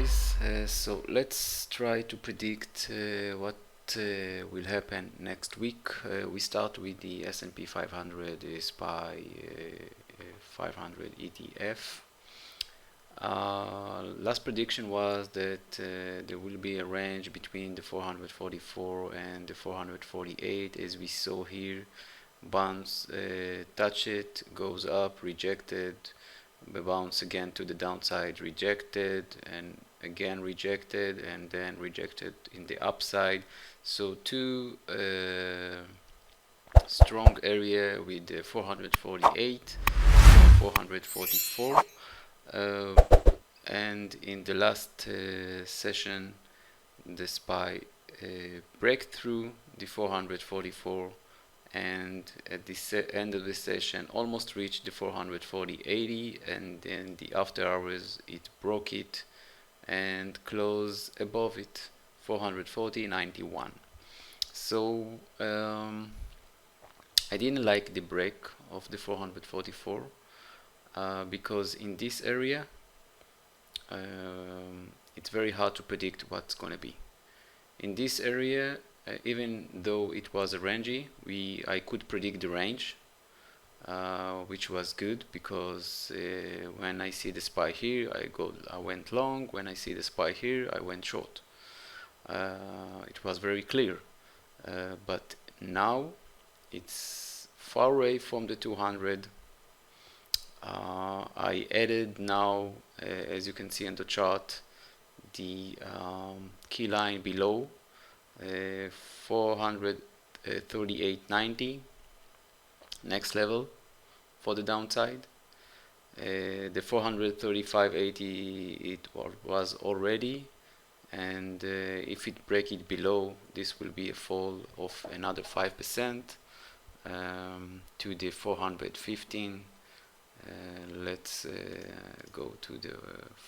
guys, so let's try to predict what will happen next week. We start with the S&P 500 SPY 500 ETF. Last prediction was that there will be a range between the 444 and the 448, as we saw here. Bounce, touch it, goes up, rejected, bounce again to the downside, rejected, and again rejected, and then rejected in the upside. So two strong area with the 448 and 444, and in the last session the SPY breakthrough the 444, and at the end of the session almost reached the 440.80, and then the after hours it broke it and closed above it, 440.91. So I didn't like the break of the 444 because in this area it's very hard to predict what's gonna be. In this area, even though it was a rangey, I could predict the range, which was good, because when I see the SPY here, I went long. When I see the SPY here, I went short. It was very clear, but now it's far away from the 200. I added now, as you can see on the chart, the key line below, 438.90, next level for the downside. The 435.80 it was already, and if it break it below, this will be a fall of another 5% to the 415. Let's go to the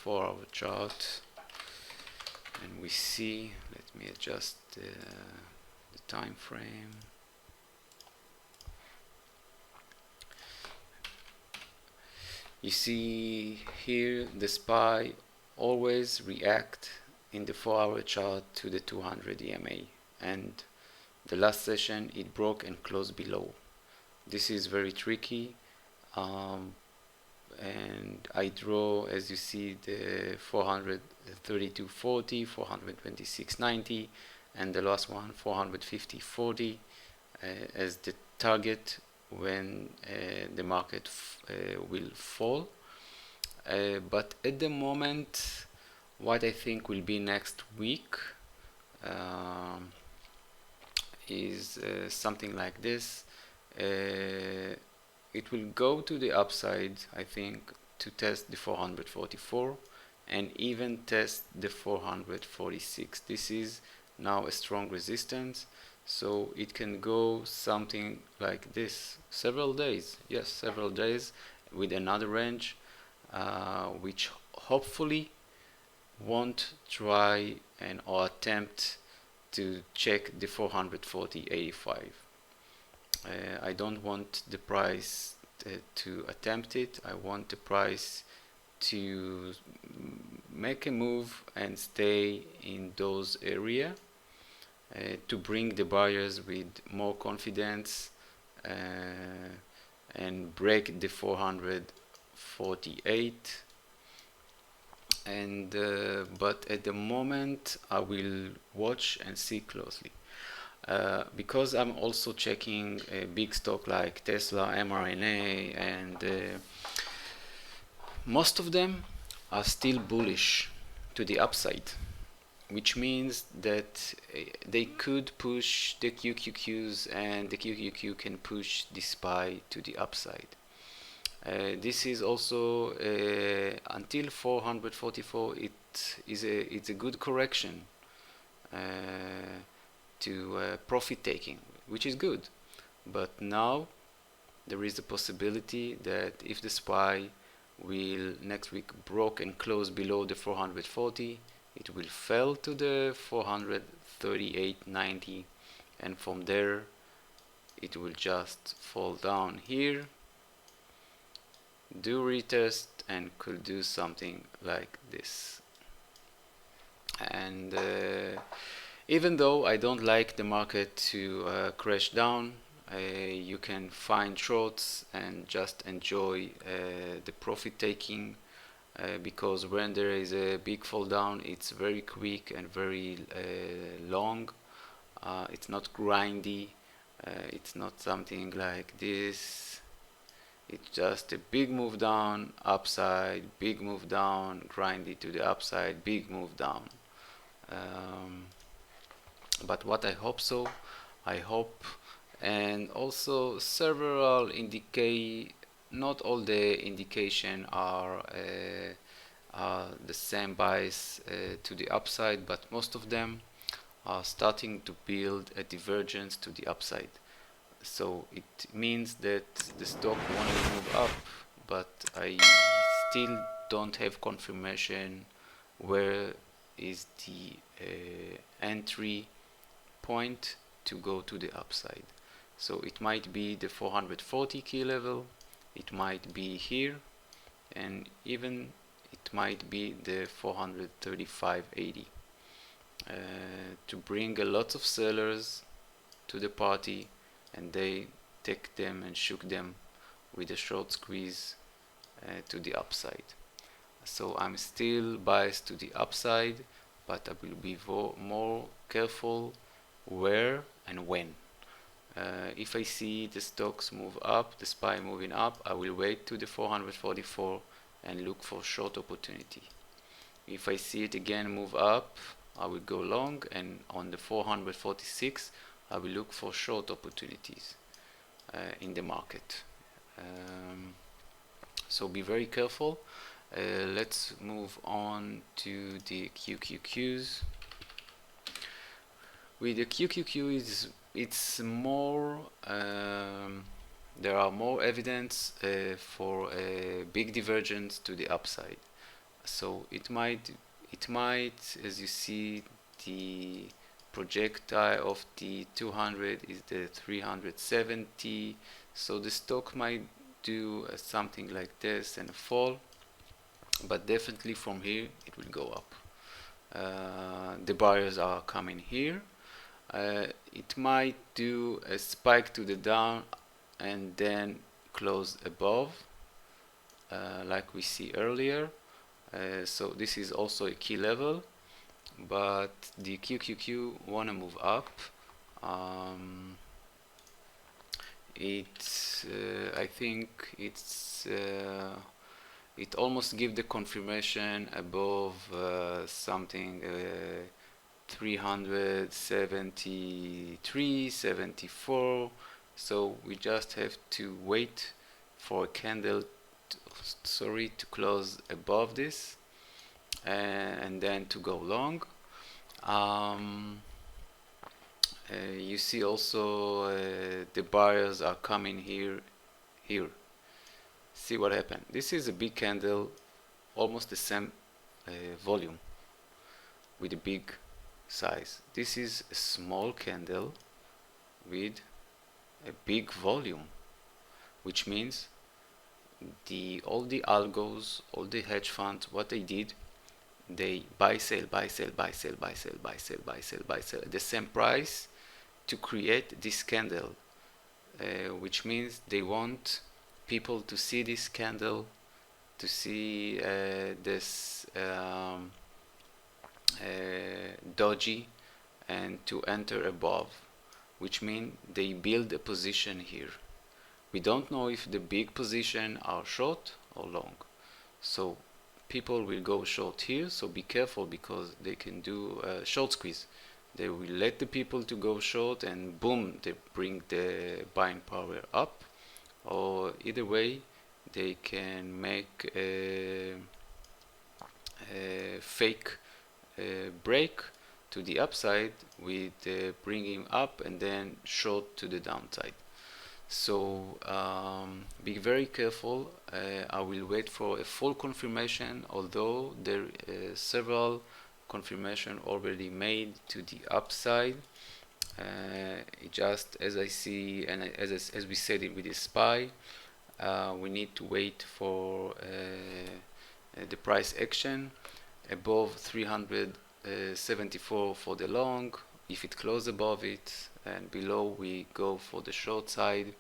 4-hour chart, and we see, let me adjust the time frame. You see here the SPY always react in the 4-hour chart to the 200 EMA, and the last session it broke and closed below. This is very tricky, and I draw, as you see, the 432.40, 426.90, and the last one 450.40 as the target when the market will fall. But at the moment, what I think will be next week is something like this. It will go to the upside, I think, to test the 444 and even test the 446. This is now a strong resistance, so it can go something like this several days, yes, several days, with another range which hopefully won't try or attempt to check the 440.85. I don't want the price to attempt it. I want the price to make a move and stay in those areas to bring the buyers with more confidence and break the 448. And but at the moment I will watch and see closely. Because I'm also checking a big stock like Tesla, MRNA, and most of them are still bullish to the upside, which means that they could push the QQQs, and the QQQ can push the SPY to the upside. This is also until 444. It's a good correction to profit taking, which is good. But now there is a possibility that if the SPY will next week broke and close below the 440, it will fall to the 438.90, and from there it will just fall down here, do retest, and could do something like this. And even though I don't like the market to crash down, you can find shorts and just enjoy the profit taking, because when there is a big fall down, it's very quick and very long. It's not grindy, it's not something like this. It's just a big move down, upside, big move down, grindy to the upside, big move down. But what I hope so, I hope, and also several indicate, not all the indication are the same bias to the upside, but most of them are starting to build a divergence to the upside. So it means that the stock want to move up, but I still don't have confirmation where is the entry point to go to the upside. So it might be the 440 key level, it might be here, and even it might be the 435.80. To bring a lot of sellers to the party, and they take them and shook them with a short squeeze to the upside. So I'm still biased to the upside, but I will be more careful where and when. If I see the stocks move up, the SPY moving up, I will wait to the 444 and look for short opportunity. If I see it again move up, I will go long, and on the 446 I will look for short opportunities in the market. So be very careful. Let's move on to the QQQs. With the QQQ, it's more, there are more evidence for a big divergence to the upside. So it might, as you see, the projectile of the 200 is the 370. So the stock might do something like this and fall, but definitely from here it will go up. The buyers are coming here. It might do a spike to the down and then close above, like we see earlier. So this is also a key level, but the QQQ wanna move up. I think it almost gives the confirmation above something 373, 74. So we just have to wait for a candle to close above this and then to go long. You see also the buyers are coming here. See what happened. This is a big candle, almost the same volume with a big size. This is a small candle with a big volume, which means all the algos, all the hedge funds, what they did, they buy, sell, buy, sell, buy, sell, buy, sell, buy, sell, buy, sell, buy, sell at the same price to create this candle, which means they want people to see this candle, to see this doji, and to enter above, which means they build a position here. We don't know if the big position are short or long, so people will go short here. So be careful, because they can do a short squeeze. They will let the people to go short, and boom, they bring the buying power up. Or either way, they can make a fake break to the upside with bringing up and then short to the downside. So be very careful. I will wait for a full confirmation, although there are several confirmation already made to the upside. Just as I see, and as we said it with the SPY, we need to wait for the price action above 300 74 for the long if it closes above it, and below we go for the short side,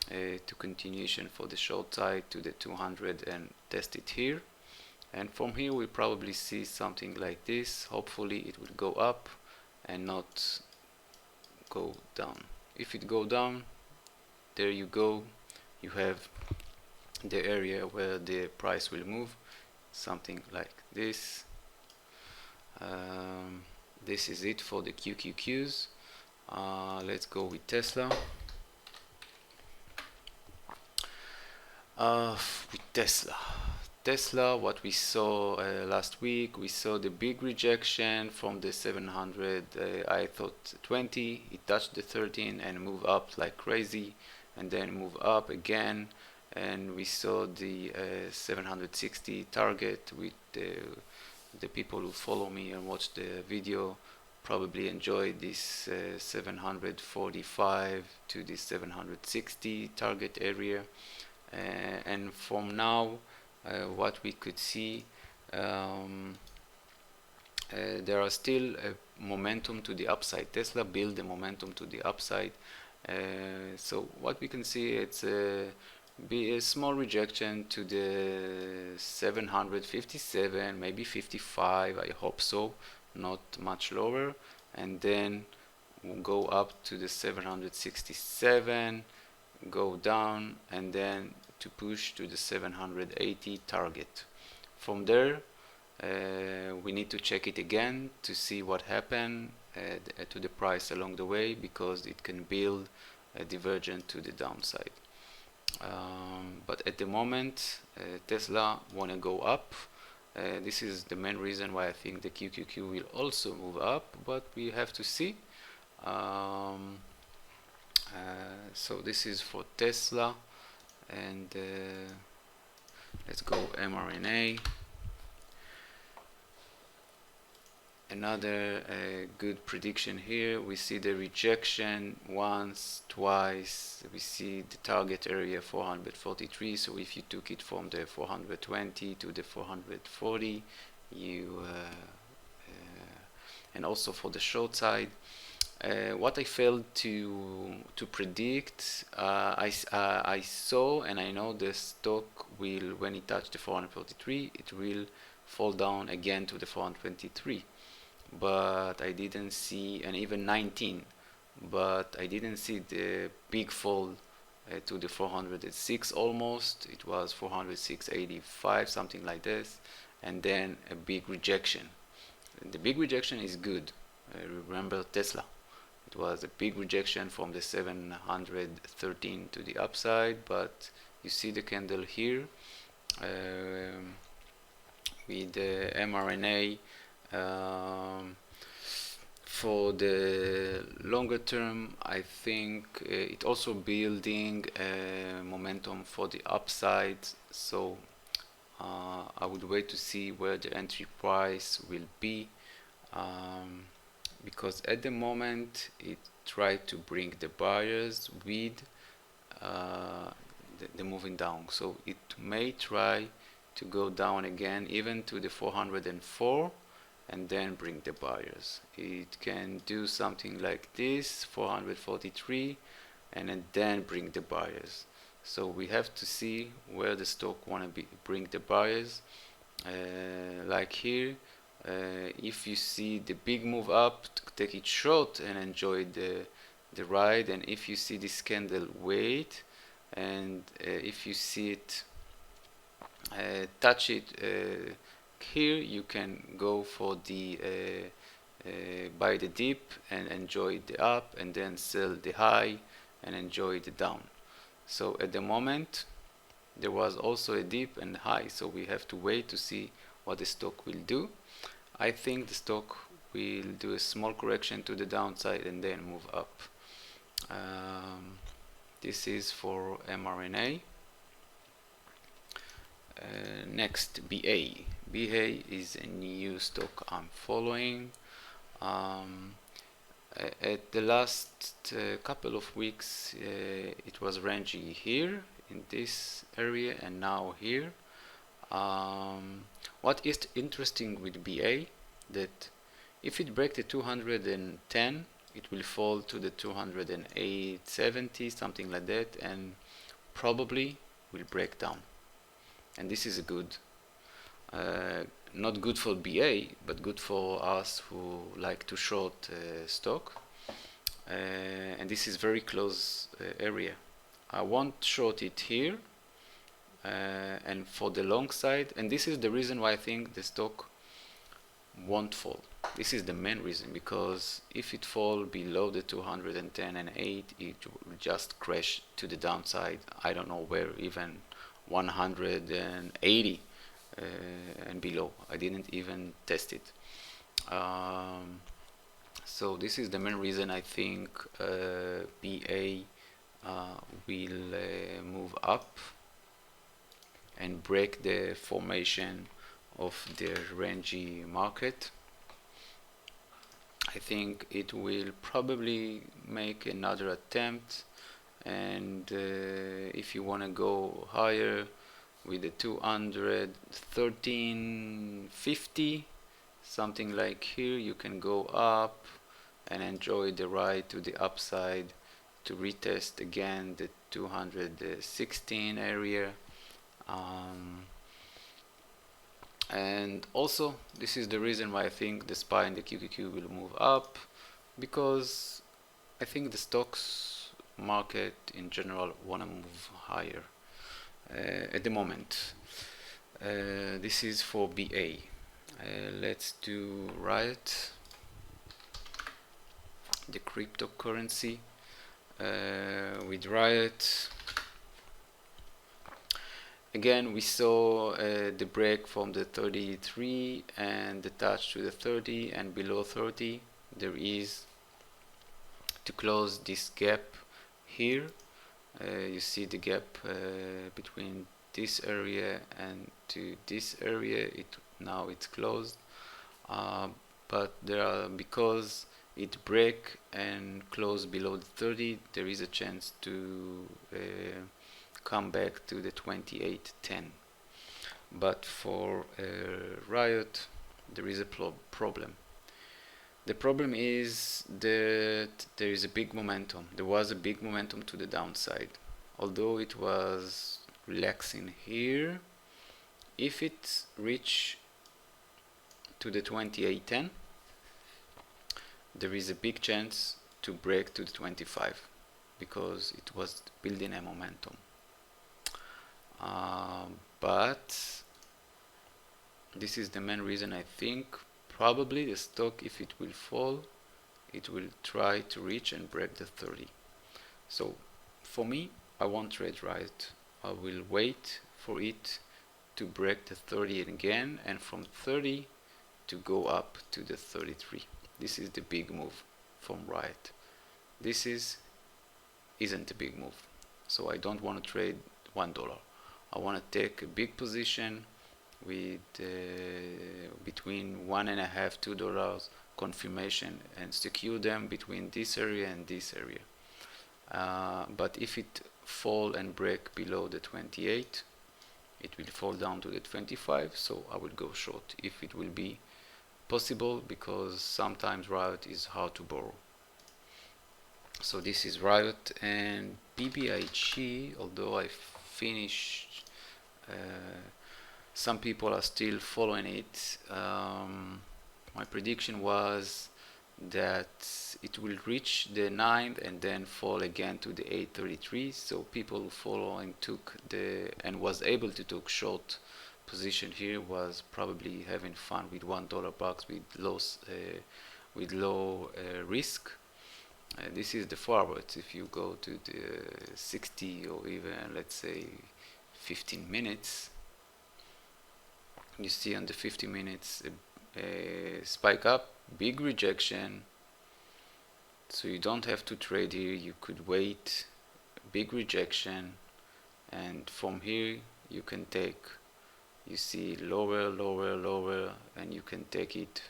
to continuation for the short side to the 200 and test it here. And from here we probably see something like this. Hopefully it will go up and not go down. If it go down, there you go, you have the area where the price will move, something like this. This is it for the QQQs. Let's go with Tesla. With Tesla, what we saw last week, we saw the big rejection from the 700. I thought 20. It touched the 13 and moved up like crazy, and then move up again. And we saw the 760 target. With the people who follow me and watch the video probably enjoyed this 745 to this 760 target area. And from now, what we could see, there are still momentum to the upside. Tesla built the momentum to the upside. So what we can see, it's be a small rejection to the 757, maybe 55. I hope so, not much lower, and then we'll go up to the 767, go down, and then to push to the 780 target. From there, we need to check it again to see what happened to the price along the way, because it can build a divergence to the downside. But at the moment, Tesla want to go up. This is the main reason why I think the QQQ will also move up, but we have to see. So this is for Tesla, and let's go MRNA. Another good prediction here. We see the rejection once, twice. We see the target area 443. So if you took it from the 420 to the 440, you and also for the short side. What I failed to predict, I saw and I know the stock will, when it touches the 443, it will fall down again to the 423. But I didn't see, and even 19, but I didn't see the big fall to the 406 almost. It was 406.85, something like this, and then a big rejection. The big rejection is good. Remember Tesla. It was a big rejection from the 713 to the upside, but you see the candle here with the MRNA. For the longer term, I think it also building momentum for the upside, so I would wait to see where the entry price will be, because at the moment it tried to bring the buyers with the moving down, so it may try to go down again even to the 404 and then bring the buyers. It can do something like this, 443, and then bring the buyers. So we have to see where the stock want to bring the buyers. Like here, if you see the big move up, take it short and enjoy the ride. And if you see this candle, wait. And if you see it touch it here, you can go for the buy the dip and enjoy the up, and then sell the high and enjoy the down. So at the moment there was also a dip and high, so we have to wait to see what the stock will do. I think the stock will do a small correction to the downside and then move up. This is for mRNA. Next, BA. BA is a new stock I'm following. At the last couple of weeks, it was ranging here in this area and now here. What is interesting with BA, that If it breaks the 210, it will fall to the 208.70, something like that, and probably will break down. And this is a good, not good for BA, but good for us who like to short stock. And this is very close area. I won't short it here. And for the long side, and this is the reason why I think the stock won't fall. This is the main reason, because if it fall below the 210 and 8, it will just crash to the downside. I don't know where, even 180 and below. I didn't even test it. So this is the main reason I think BA will move up and break the formation of the rangy market. I think it will probably make another attempt, and if you want to go higher with the 213.50, something like here, you can go up and enjoy the ride to the upside to retest again the 216 area. And also, this is the reason why I think the SPY and the QQQ will move up, because I think the stocks market in general want to move higher at the moment. This is for BA. Let's do RIOT, the cryptocurrency. With RIOT, again, we saw the break from the 33 and the touch to the 30, and below 30 there is to close this gap here. You see the gap between this area and to this area. Now it's closed, but there are, because it break and close below the 30, there is a chance to come back to the 28.10. But for RIOT, there is a problem. The problem is that there is a big momentum. There was a big momentum to the downside, although it was relaxing here. If it reach to the 28.10, there is a big chance to break to the 25, because it was building a momentum. But this is the main reason I think probably the stock, if it will fall, it will try to reach and break the 30. So for me, I won't trade RIOT. I will wait for it to break the 30 again, and from 30 to go up to the 33. This is the big move from RIOT. This isn't a big move. So I don't want to trade $1. I want to take a big position with between $1.50 to $2 confirmation and secure them between this area and this area. But if it fall and break below the 28, it will fall down to the 25, so I will go short if it will be possible, because sometimes RIOT is hard to borrow. So this is RIOT. And BBIG, although I finished, some people are still following it. My prediction was that it will reach the 9th and then fall again to the 833. So people following took and was able to take short position here was probably having fun with $1 bucks with low risk. This is the forwards. If you go to the 60 or even, let's say, 15 minutes, you see on the 50 minutes a spike up, big rejection. So you don't have to trade here, you could wait, big rejection, and from here you can take, you see lower, lower, lower, and you can take it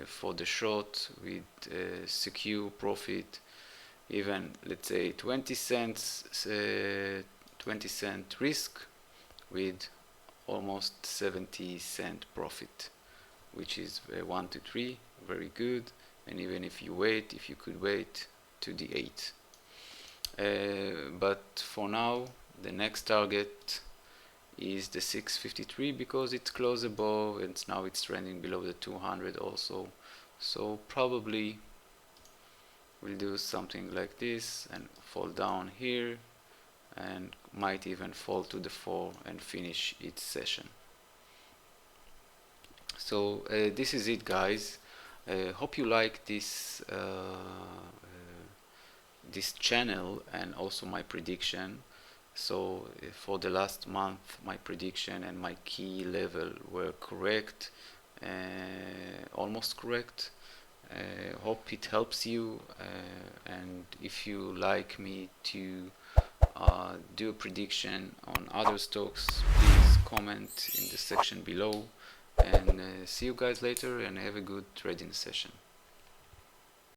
for the short with secure profit, even let's say 20 cents, 20-cent risk with almost 70-cent profit. which is 1 to 3, very good. And even if you wait, if you could wait to the 8. But for now, the next target is the 653 because it's close above and now it's trending below the 200 also. So probably we'll do something like this and fall down here and might even fall to the 4 and finish its session. So this is it, guys. Hope you like this this channel and also my prediction. So for the last month, my prediction and my key level were correct, almost correct. Hope it helps you, and if you like me to do a prediction on other stocks, please comment in the section below, and see you guys later and have a good trading session.